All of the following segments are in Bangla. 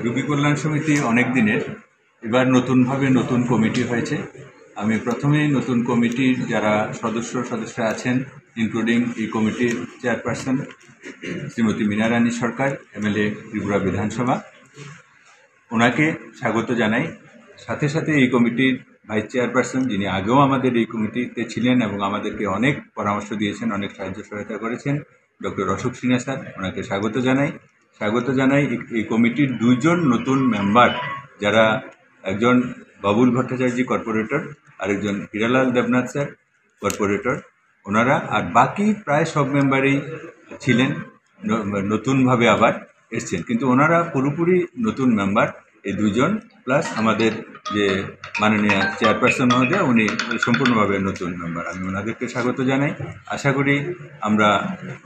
রোগী কল্যাণ সমিতি অনেক দিনের, এবার নতুনভাবে নতুন কমিটি হয়েছে। আমি প্রথমেই নতুন কমিটির যারা সদস্যরা আছেন, ইনক্লুডিং এই কমিটির চেয়ারপারসন শ্রীমতী মীনা রানী সরকার, এমএলএ ত্রিপুরা বিধানসভা, ওনাকে স্বাগত জানাই। সাথে সাথে এই কমিটির ভাইস চেয়ারপারসন, যিনি আগেও আমাদের এই কমিটিতে ছিলেন এবং আমাদেরকে অনেক পরামর্শ দিয়েছেন, অনেক সাহায্য সহায়তা করেছেন, ডক্টর অশোক সিনহা স্যার, ওনাকে স্বাগত জানাই। এই কমিটির দুইজন নতুন মেম্বার, যারা একজন বাবুল ভট্টাচার্য কর্পোরেটর, আরেকজন হীরালাল দেবনাথ স্যার কর্পোরেটর, ওনারা, আর বাকি প্রায় সব মেম্বারই ছিলেন, নতুনভাবে আবার এসছেন, কিন্তু ওনারা পুরোপুরি নতুন মেম্বার। এই দুজন প্লাস আমাদের যে মাননীয় চেয়ারপারসন মহোদয়, উনি সম্পূর্ণভাবে নতুন মেম্বার। আমি ওনাদেরকে স্বাগত জানাই। আশা করি আমরা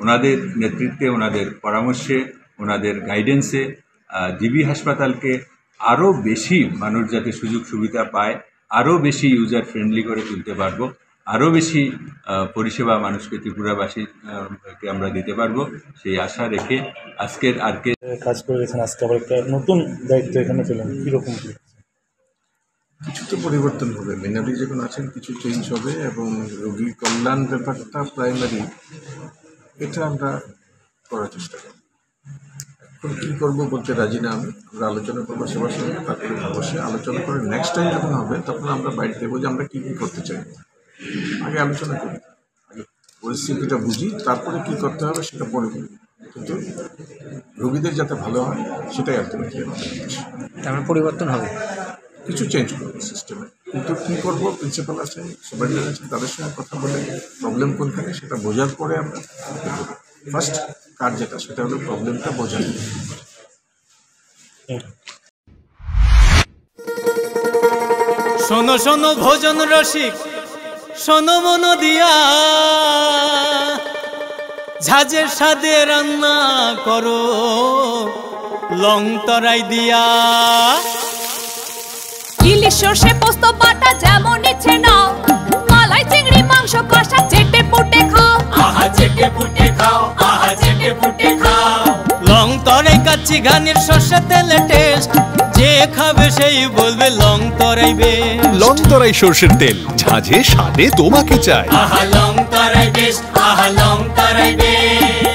ওনাদের নেতৃত্বে, ওনাদের পরামর্শে, ওনাদের গাইডেন্সে জিবি হাসপাতালকে আরও বেশি মানুষ যাতে সুযোগ সুবিধা পায়, আরও বেশি ইউজার ফ্রেন্ডলি করে তুলতে পারবো, আরও বেশি পরিষেবা মানুষকে, ত্রিপুরাবাসীকে আমরা দিতে পারবো, সেই আশা রেখে আজকের কাজ করে গেছেন। আজকে আবার একটা নতুন দায়িত্ব এখানে পেলেন, কীরকম? কিছু তো পরিবর্তন হবে, মিনারি যখন আছেন কিছু চেঞ্জ হবে, এবং রোগী কল্যাণ ব্যাপারটা প্রাইমারি, এটা আমরা করার চেষ্টা করব। এখন কী করবো বলতে রাজি না আমরা আলোচনা করবো সবার সঙ্গে, তারপরে অবশ্যই আলোচনা করে নেক্সট টাইম যখন হবে তখন আমরা বাইরে দেবো যে আমরা কী করতে চাই। আগে আলোচনা করি, আগে পরিস্থিতিটা বুঝি, তারপরে কী করতে হবে সেটা পরে বলি, কিন্তু রোগীদের যাতে ভালো হয় সেটাই আলটিমেটলি আমাদের উদ্দেশ্য। তারপরে পরিবর্তন হবে, কিছু চেঞ্জ করবো সিস্টেমে, কিন্তু কী করবো প্রিন্সিপাল আছেন, সুপারিনটেন্ডেন্ট আছেন, তাদের সঙ্গে কথা বলে প্রবলেম কোনখানে সেটা বোঝার পরে আমরা ফার্স্ট কাজ যেটা সেটা হলো প্রবলেমটা বোঝানো। শোনো শোনো ভোজন রসিক, শোনো মন দিয়া, ঝাঁঝের স্বাদে রান্না করো লং তরাই দিয়া। ইলিশ সর্ষে পোস্ত বাটা যেমন ইচ্ছে নাও, মালাই চিংড়ি মাংস কষা চেটে পুটে খাও, আহা চেটে পুটে খাও, আহা চেটে পুটে খাও। লং তরাই কাচ্চি ঘানির সর্ষে তেলে টেস্ট, যে খাবে সেই বলবে লং তরাই বেশ। লং তরাই সর্ষের তেল, ঝাঁঝে স্বাদে তোমাকে চাই। আহা লং তরাই বেশ, আহা লং তরাই বেশ।